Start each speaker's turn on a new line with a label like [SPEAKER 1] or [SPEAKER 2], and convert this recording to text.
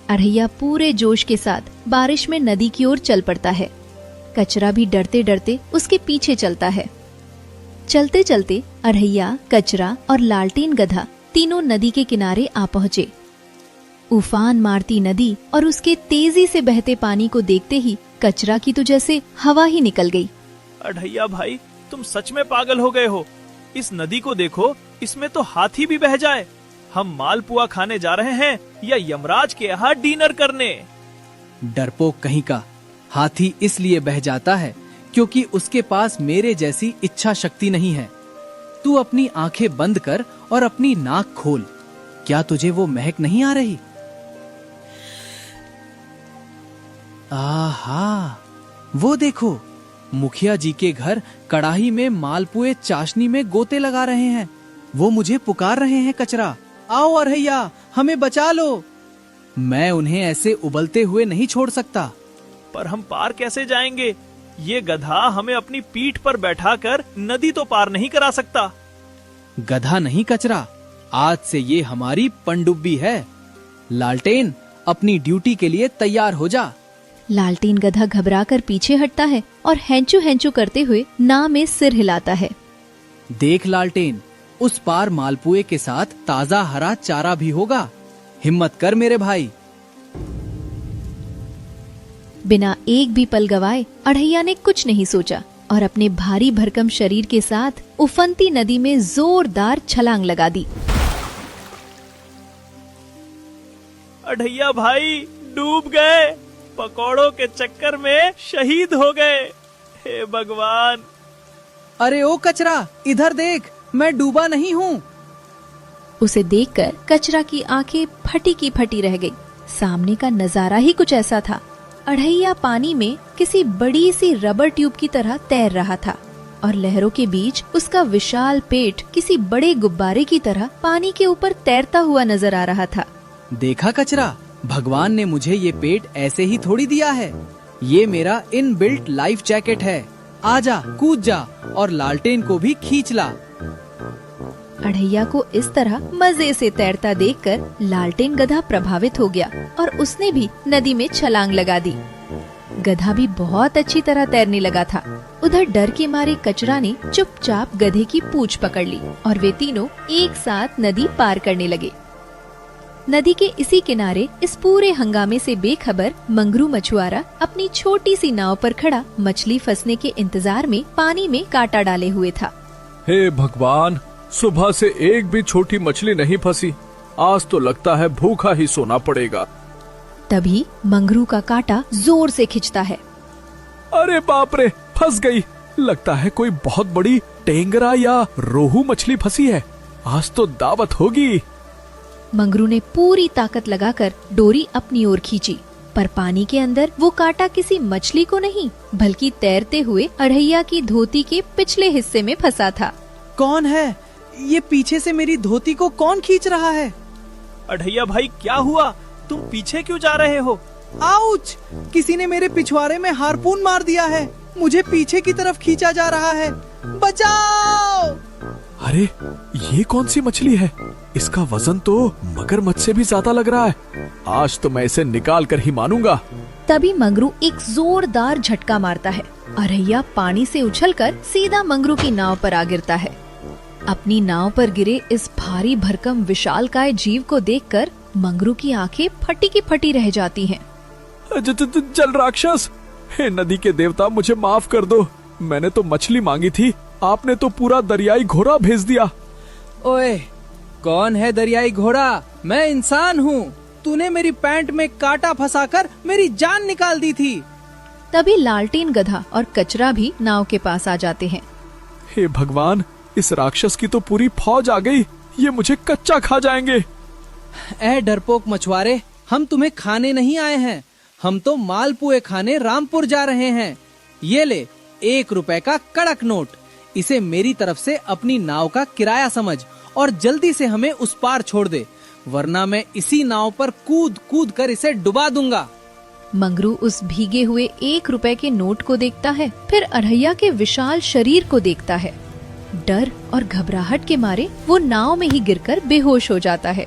[SPEAKER 1] अरहैया पूरे जोश के साथ बारिश में नदी की ओर चल पड़ता है। कचरा भी डरते डरते उसके पीछे चलता है। चलते चलते अरहैया, कचरा और लालटेन गधा तीनों नदी के किनारे आ पहुँचे। उफान मारती नदी और उसके तेजी से बहते पानी को देखते ही कचरा की तो जैसे हवा ही निकल गई।
[SPEAKER 2] अरहैया भाई, तुम सच में पागल हो गए हो। इस नदी को देखो, इसमें तो हाथी भी बह जाए। हम मालपुआ खाने जा रहे हैं या यमराज के यहाँ डिनर करने?
[SPEAKER 3] डरपोक कहीं का, हाथी इसलिए बह जाता है क्योंकि उसके पास मेरे जैसी इच्छा शक्ति नहीं है। तू अपनी आंखें बंद कर और अपनी नाक खोल। क्या तुझे वो महक नहीं आ रही? आहा, वो देखो, मुखिया जी के घर कड़ाही में मालपुए चाशनी में गोते लगा रहे हैं। वो मुझे पुकार रहे हैं, कचरा आओ अरहैया, हमें बचा लो। मैं उन्हें ऐसे उबलते हुए नहीं छोड़ सकता।
[SPEAKER 2] पर हम पार कैसे जाएंगे? ये गधा हमें अपनी पीठ पर बैठाकर नदी तो पार नहीं करा सकता।
[SPEAKER 3] गधा नहीं कचरा, आज से ये हमारी पनडुब्बी है। लालटेन, अपनी ड्यूटी के लिए तैयार हो जा।
[SPEAKER 1] लालटेन गधा घबराकर पीछे हटता है और हैंचू हैंचू करते हुए नाव में सिर हिलाता है।
[SPEAKER 3] देख लालटेन, उस पार मालपुए के साथ ताजा हरा चारा भी होगा। हिम्मत कर मेरे भाई।
[SPEAKER 1] बिना एक भी पल गवाए अरहैया ने कुछ नहीं सोचा और अपने भारी भरकम शरीर के साथ उफनती नदी में जोरदार छलांग लगा दी।
[SPEAKER 2] अरहैया भाई, डूब गए। पकौड़ों के चक्कर में शहीद हो गए। हे भगवान!
[SPEAKER 3] अरे ओ कचरा, इधर देख, मैं डूबा नहीं हूँ।
[SPEAKER 1] उसे देखकर कचरा की आंखें फटी की फटी रह गई। सामने का नजारा ही कुछ ऐसा था। अरहैया पानी में किसी बड़ी सी रबर ट्यूब की तरह तैर रहा था और लहरों के बीच उसका विशाल पेट किसी बड़े गुब्बारे की तरह पानी के ऊपर तैरता हुआ नजर आ रहा था।
[SPEAKER 3] देखा कचरा, भगवान ने मुझे ये पेट ऐसे ही थोड़ी दिया है। ये मेरा इनबिल्ट लाइफ जैकेट है। आजा, कूद जा और लालटेन को भी खींच ला।
[SPEAKER 1] अरहैया को इस तरह मजे से तैरता देखकर लालटेन गधा प्रभावित हो गया और उसने भी नदी में छलांग लगा दी। गधा भी बहुत अच्छी तरह तैरने लगा था। उधर डर के मारे कचरा ने चुपचाप गधे की पूंछ पकड़ ली और वे तीनों एक साथ नदी पार करने लगे। नदी के इसी किनारे इस पूरे हंगामे से बेखबर मंगरू मछुआरा अपनी छोटी सी नाव पर खड़ा मछली फंसने के इंतजार में पानी में कांटा डाले हुए था।
[SPEAKER 4] हे भगवान, सुबह से एक भी छोटी मछली नहीं फंसी। आज तो लगता है भूखा ही सोना पड़ेगा।
[SPEAKER 1] तभी मंगरू का कांटा जोर से खिंचता है।
[SPEAKER 4] अरे बाप रे, फंस गई। लगता है कोई बहुत बड़ी टेंगरा या रोहू मछली फंसी है। आज तो दावत होगी।
[SPEAKER 1] मंगरू ने पूरी ताकत लगाकर डोरी अपनी ओर खींची, पर पानी के अंदर वो कांटा किसी मछली को नहीं बल्कि तैरते हुए अरहैया की धोती के पिछले हिस्से में फंसा था।
[SPEAKER 3] कौन है ये? पीछे से मेरी धोती को कौन खींच रहा है?
[SPEAKER 2] अरहैया भाई, क्या हुआ? तुम पीछे क्यों जा रहे हो?
[SPEAKER 3] आउच! किसी ने मेरे पिछवाड़े में हार्पून मार दिया है। मुझे पीछे की तरफ खींचा जा रहा है। बचाओ!
[SPEAKER 4] अरे, ये कौन सी मछली है? इसका वजन तो मगरमच्छ से भी ज्यादा लग रहा है। आज तो मैं इसे निकाल कर ही मानूंगा।
[SPEAKER 1] तभी मंगरू एक जोरदार झटका मारता है। अरहैया पानी से उछलकर सीधा मंगरू की नाव पर आ गिरता है। अपनी नाव पर गिरे इस भारी भरकम विशालकाय जीव को देखकर मंगरू की आंखें फटी की फटी रह जाती हैं।
[SPEAKER 4] जल राक्षस, हे नदी के देवता, मुझे माफ कर दो। मैंने तो मछली मांगी थी, आपने तो पूरा दरियाई घोड़ा भेज दिया।
[SPEAKER 3] ओए, कौन है दरियाई घोड़ा? मैं इंसान हूँ। तूने मेरी पैंट में कांटा फंसाकर मेरी जान निकाल दी थी।
[SPEAKER 1] तभी लालटेन गधा और कचरा भी नाव के पास आ जाते हैं।
[SPEAKER 4] हे भगवान, इस राक्षस की तो पूरी फौज आ गई। ये मुझे कच्चा खा जाएंगे।
[SPEAKER 3] ऐ डरपोक मछुआरे, हम तुम्हें खाने नहीं आए हैं। हम तो मालपुए खाने रामपुर जा रहे हैं। ये ले, 1 रुपए का कड़क नोट। इसे मेरी तरफ से अपनी नाव का किराया समझ और जल्दी से हमें उस पार छोड़ दे, वरना मैं इसी नाव पर कूद कूद कर इसे डुबा दूंगा।
[SPEAKER 1] मंगरू उस भीगे हुए 1 रुपए के नोट को देखता है, फिर अरहैया के विशाल शरीर को देखता है। डर और घबराहट के मारे वो नाव में ही गिरकर बेहोश हो जाता है।